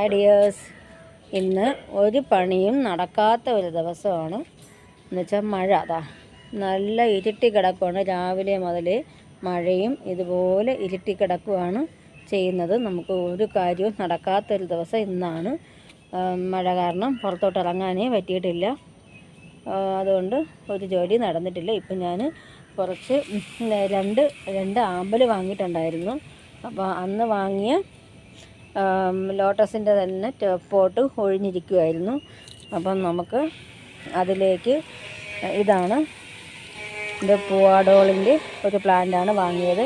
Hi dears. ഇന്ന് ഒരു പണിയും നടക്കാത്ത ഒരു ദിവസമാണ്. എന്നുവെച്ചാൽ മഴ അതാ നല്ല ഇരുട്ടി കിടക്കുകയാണ്. രാവിലെ മുതൽ മഴയും ഇതുപോലെ ഇരുട്ടി കിടക്കുകയാണ് ചെയ്യുന്നത്. നമുക്ക് ഒരു കാര്യവും നടക്കാത്തൊരു ദിവസം ഇന്നാണ്. മഴ കാരണം പുറത്തോട്ട് ഇറങ്ങാനേ പറ്റിയിട്ടില്ല. അതുകൊണ്ട് ഒരു ജോലി നടന്നിട്ടില്ല. ഇപ്പം ഞാൻ കുറച്ച് രണ്ട് ആമ്പൽ വാങ്ങിയിട്ടുണ്ടായിരുന്നു. അപ്പോൾ അന്ന് വാങ്ങിയ ലോട്ടസിൻ്റെ തന്നെ പോട്ട് ഒഴിഞ്ഞിരിക്കുമായിരുന്നു. അപ്പം നമുക്ക് അതിലേക്ക് ഇതാണ് ഇത് പൂവാഡോളിൻ്റെ ഒരു പ്ലാന്റാണ് വാങ്ങിയത്.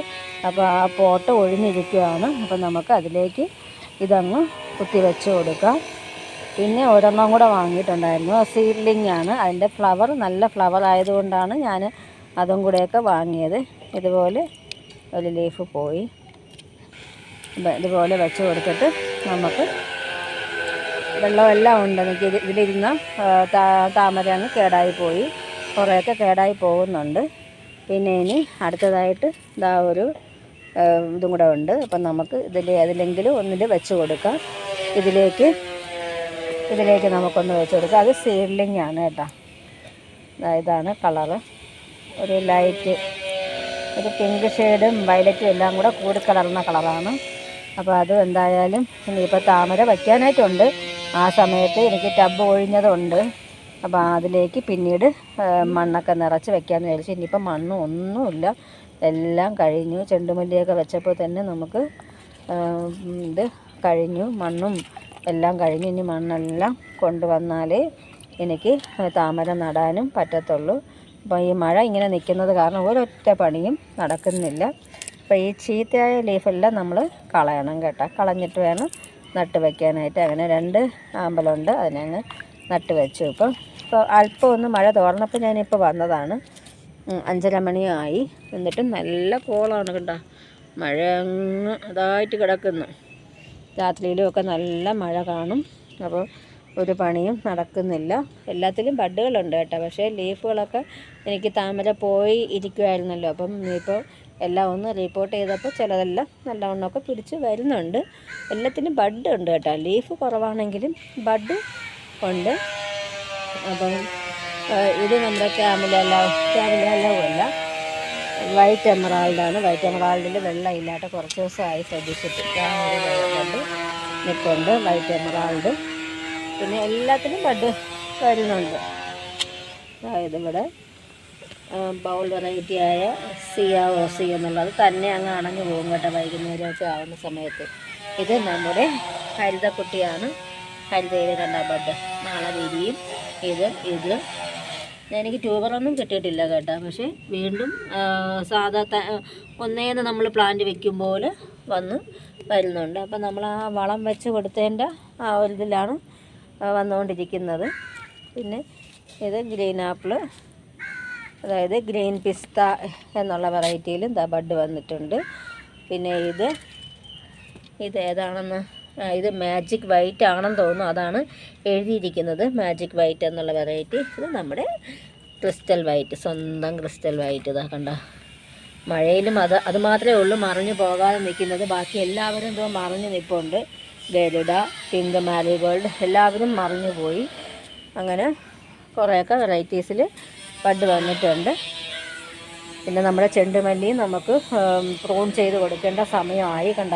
അപ്പോൾ ആ പോട്ട് ഒഴിഞ്ഞിരിക്കുകയാണ്. അപ്പം നമുക്ക് അതിലേക്ക് ഇതങ്ങ് കുത്തി വെച്ച് കൊടുക്കാം. പിന്നെ ഒരെണ്ണം കൂടെ വാങ്ങിയിട്ടുണ്ടായിരുന്നു, സീഡ്ലിംഗ് ആണ്. അതിൻ്റെ ഫ്ലവർ നല്ല ഫ്ലവർ ആയതുകൊണ്ടാണ് ഞാൻ അതും കൂടെയൊക്കെ വാങ്ങിയത്. ഇതുപോലെ ഒരു ലീഫ് പോയി ഇതുപോലെ വെച്ച് കൊടുത്തിട്ട് നമുക്ക് വെള്ളമെല്ലാം ഉണ്ട്. എനിക്ക് ഇതിലിരുന്ന താമര അങ്ങ് കേടായി പോയി, കുറേയൊക്കെ കേടായി പോകുന്നുണ്ട്. പിന്നെ ഇനി അടുത്തതായിട്ട് ഇതാ ഒരു ഇതും കൂടെ ഉണ്ട്. അപ്പം നമുക്ക് അതിലെങ്കിലും ഒന്നിൽ വെച്ച് കൊടുക്കാം. ഇതിലേക്ക് നമുക്കൊന്ന് വെച്ച് കൊടുക്കാം. അത് സീഡ്ലിംഗ് ആണ് കേട്ടോ. ഇതാണ് കളറ്, ഒരു ലൈറ്റ് ഒരു പിങ്ക് ഷെയ്ഡും വയലറ്റും എല്ലാം കൂടെ കൂടി കലർന്ന കളറാണ്. അപ്പോൾ അത് എന്തായാലും ഇനിയിപ്പോൾ താമര വയ്ക്കാനായിട്ടുണ്ട്. ആ സമയത്ത് എനിക്ക് ടബ് ഒഴിഞ്ഞതുണ്ട്. അപ്പോൾ അതിലേക്ക് പിന്നീട് മണ്ണൊക്കെ നിറച്ച് വെക്കാമെന്ന് വിചാരിച്ചു. ഇനിയിപ്പോൾ മണ്ണും ഒന്നുമില്ല, എല്ലാം കഴിഞ്ഞു. ചെണ്ടുമല്ലിയൊക്കെ വെച്ചപ്പോൾ തന്നെ നമുക്ക് ഇത് കഴിഞ്ഞു, മണ്ണും എല്ലാം കഴിഞ്ഞു. ഇനി മണ്ണെല്ലാം കൊണ്ടുവന്നാലേ എനിക്ക് താമര നടാനും പറ്റത്തുള്ളൂ. അപ്പോൾ ഈ മഴ ഇങ്ങനെ നിൽക്കുന്നത് കാരണം ഒരൊറ്റ പണിയും നടക്കുന്നില്ല. അപ്പോൾ ഈ ചീത്തയായ ലീഫെല്ലാം നമ്മൾ കളയണം കേട്ടോ. കളഞ്ഞിട്ട് വേണം നട്ട് വയ്ക്കാനായിട്ട്. അങ്ങനെ 2 ആമ്പലുണ്ട്, അതിനങ്ങ് നട്ട് വെച്ചു. ഇപ്പോൾ അല്പം ഒന്ന് മഴ തോർന്നപ്പോൾ ഞാനിപ്പോൾ വന്നതാണ്. 5:30 മണിയായി. എന്നിട്ടും നല്ല കോളാണ് കേട്ടോ. മഴ അങ്ങ് അതായിട്ട് കിടക്കുന്നു. രാത്രിയിലും ഒക്കെ നല്ല മഴ കാണും. അപ്പോൾ ഒരു പണിയും നടക്കുന്നില്ല. എല്ലാത്തിലും ബഡ്ഡുകളുണ്ട് കേട്ടോ. പക്ഷേ ലീഫുകളൊക്കെ എനിക്ക് താമര പോയി ഇരിക്കുമായിരുന്നല്ലോ. അപ്പം ഇപ്പോൾ എല്ലാം ഒന്ന് റിപ്പോർട്ട് ചെയ്തപ്പോൾ ചിലതെല്ലാം നല്ലവണ്ണമൊക്കെ പിടിച്ച് വരുന്നുണ്ട്. എല്ലാത്തിനും ബഡ് ഉണ്ട് കേട്ടോ. ലീഫ് കുറവാണെങ്കിലും ബഡ് ഉണ്ട്. അപ്പം ഇത് നമ്മുടെ ക്യാമിലല്ല, വൈറ്റ് എമറാൾഡാണ്. വൈറ്റ് എമറാൾഡിൽ വെള്ളം ഇല്ലാത്ത കുറച്ച് ദിവസമായി ശ്രദ്ധിച്ചിട്ട് ബഡ് നിൽപ്പുണ്ട്, വൈറ്റ് എമറാൾഡ്. പിന്നെ എല്ലാത്തിനും ബഡ് വരുന്നുണ്ട്. അതായത് ഇവിടെ ബൗൾ വെറൈറ്റിയായ സിയാഓസി എന്നുള്ളത് തന്നെ അങ്ങ് അണഞ്ഞു പോകും കേട്ടോ വൈകുന്നേരമൊക്കെ ആവുന്ന സമയത്ത്. ഇത് നമ്മുടെ ഹരിതക്കുട്ടിയാണ്. ഹരിതയിൽ 2 ബഡ് നാളെ വിരിയും. ഇത് എനിക്ക് ട്യൂബറൊന്നും കിട്ടിയിട്ടില്ല കേട്ടോ. പക്ഷേ വീണ്ടും ഒന്നേന്ന് നമ്മൾ പ്ലാന്റ് വെക്കുമ്പോൾ വന്ന് വരുന്നുണ്ട്. അപ്പം നമ്മൾ ആ വളം വെച്ച് കൊടുത്തതിൻ്റെ ആ ഒരു ഇതിലാണ് വന്നുകൊണ്ടിരിക്കുന്നത്. പിന്നെ ഇത് ഗ്രീൻ ആപ്പിൾ, അതായത് ഗ്രീൻ പിസ്ത എന്നുള്ള വെറൈറ്റിയിലും ബഡ് വന്നിട്ടുണ്ട്. പിന്നെ ഇത് ഏതാണെന്ന് ഇത് മാജിക് വൈറ്റ് ആണെന്ന് തോന്നുന്നു, അതാണ് എഴുതിയിരിക്കുന്നത്. മാജിക് വൈറ്റ് എന്നുള്ള വെറൈറ്റി. ഇത് നമ്മുടെ ക്രിസ്റ്റൽ വൈറ്റ്, സ്വന്തം ക്രിസ്റ്റൽ വൈറ്റ്. ഇതാ കണ്ട, മഴയിലും അത് മാത്രമേ ഉള്ളൂ മറിഞ്ഞു പോകാതെ നിൽക്കുന്നത്. ബാക്കി എല്ലാവരും എന്തോ മറിഞ്ഞ് നിൽപ്പുണ്ട്. ഗരുഡ, പിങ്ക് മാരിഗോൾഡ് എല്ലാവരും മറിഞ്ഞു പോയി. അങ്ങനെ കുറേയൊക്കെ വെറൈറ്റീസിൽ ബഡ് വന്നിട്ടുണ്ട്. പിന്നെ നമ്മുടെ ചെണ്ടുമല്ലി നമുക്ക് പ്രൂൺ ചെയ്ത് കൊടുക്കേണ്ട സമയമായി. കണ്ട,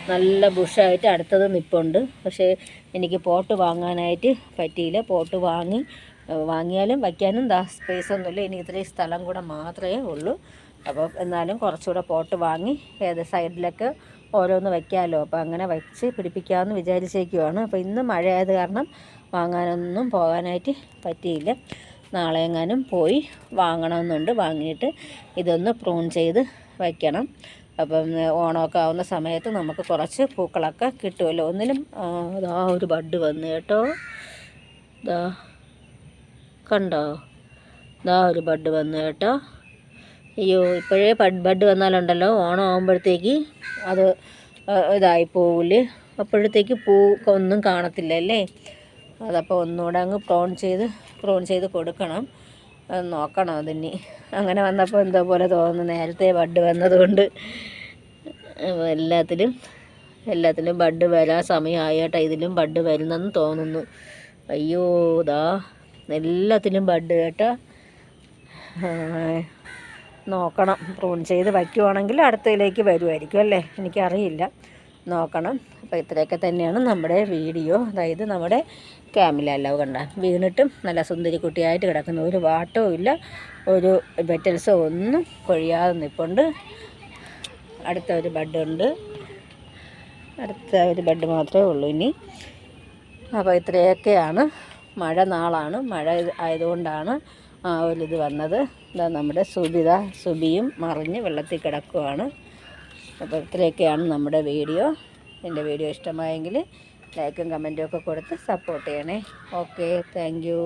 നല്ല ബുഷായിട്ട് അടുത്തത് നിൽപ്പുണ്ട്. പക്ഷേ എനിക്ക് പോട്ട് വാങ്ങാനായിട്ട് പറ്റിയില്ല. പോട്ട് വാങ്ങിയാലും വയ്ക്കാനും സ്പേസ് ഒന്നുമില്ല. ഇനി ഇത്രയും സ്ഥലം കൂടെ മാത്രമേ ഉള്ളൂ. അപ്പോൾ എന്നാലും കുറച്ചുകൂടെ പോട്ട് വാങ്ങി സൈഡിലൊക്കെ ഓരോന്ന് വയ്ക്കാമല്ലോ. അപ്പോൾ അങ്ങനെ വെച്ച് പിടിപ്പിക്കാമെന്ന് വിചാരിച്ചേക്കുവാണ്. അപ്പോൾ ഇന്ന് മഴയായത് കാരണം വാങ്ങാനൊന്നും പോകാനായിട്ട് പറ്റിയില്ല. നാളെ എങ്ങാനും പോയി വാങ്ങണമെന്നുണ്ട്. വാങ്ങിയിട്ട് ഇതൊന്ന് പ്രൂൺ ചെയ്ത് വയ്ക്കണം. അപ്പം ഓണമൊക്കെ ആവുന്ന സമയത്ത് നമുക്ക് കുറച്ച് പൂക്കളൊക്കെ കിട്ടുമല്ലോ. ഒന്നിലും ഇതാ ഒരു ബഡ് വന്നു കേട്ടോ. ഇതാ കണ്ടോ, ഇതാ ഒരു ബഡ് വന്നു കേട്ടോ. അയ്യോ, ഇപ്പോഴേ ബഡ് വന്നാലുണ്ടല്ലോ ഓണം ആകുമ്പോഴത്തേക്ക് അത് ഇതായി പോവില്ലേ. അപ്പോഴത്തേക്ക് പൂ ഒന്നും കാണത്തില്ല അല്ലേ. അതപ്പോൾ ഒന്നുകൂടെ അങ്ങ് പ്രൂൺ ചെയ്ത് കൊടുക്കണം. നോക്കണം അതിന്. അങ്ങനെ വന്നപ്പോൾ എന്തോ പോലെ തോന്നുന്നു, നേരത്തെ ബഡ് വന്നതുകൊണ്ട് എല്ലാത്തിലും എല്ലാത്തിലും ബഡ് വരാൻ സമയമായി കേട്ടോ. ഇതിലും ബഡ് വരുന്നെന്ന് തോന്നുന്നു. അയ്യോ ദാ എല്ലാത്തിലും ബഡ് കേട്ടോ. നോക്കണം, പ്രൂൺ ചെയ്ത് വയ്ക്കുവാണെങ്കിൽ അടുത്തതിലേക്ക് വരുമായിരിക്കും അല്ലേ, എനിക്കറിയില്ല, നോക്കണം. അപ്പോൾ ഇത്രയൊക്കെ തന്നെയാണ് നമ്മുടെ വീഡിയോ. അതായത് നമ്മുടെ ക്യാമില ലവ് കണ്ട വീണിട്ടും നല്ല സുന്ദരി കുട്ടിയായിട്ട് കിടക്കുന്നു. ഒരു വാട്ടവും ഇല്ല, ഒരു പെറ്റൽസോ ഒന്നും കൊഴിയാതെ നിൽപ്പുണ്ട്. അടുത്ത ഒരു ബഡുണ്ട്, അടുത്ത ഒരു ബഡ് മാത്രമേ ഉള്ളൂ ഇനി. അപ്പോൾ ഇത്രയൊക്കെയാണ്. മഴ നാളാണ്, മഴ ആയതുകൊണ്ടാണ് ആ ഒരിത് വന്നത്. ഇതാ നമ്മുടെ സുബിയും മറിഞ്ഞ് വെള്ളത്തിൽ കിടക്കുവാണ്. അപ്പോൾ ഇത്രയൊക്കെയാണ് നമ്മുടെ വീഡിയോ. എൻ്റെ വീഡിയോ ഇഷ്ടമായെങ്കിൽ ലൈക്കും കമൻറ്റും ഒക്കെ കൊടുത്ത് സപ്പോർട്ട് ചെയ്യണേ. Okay, thank you.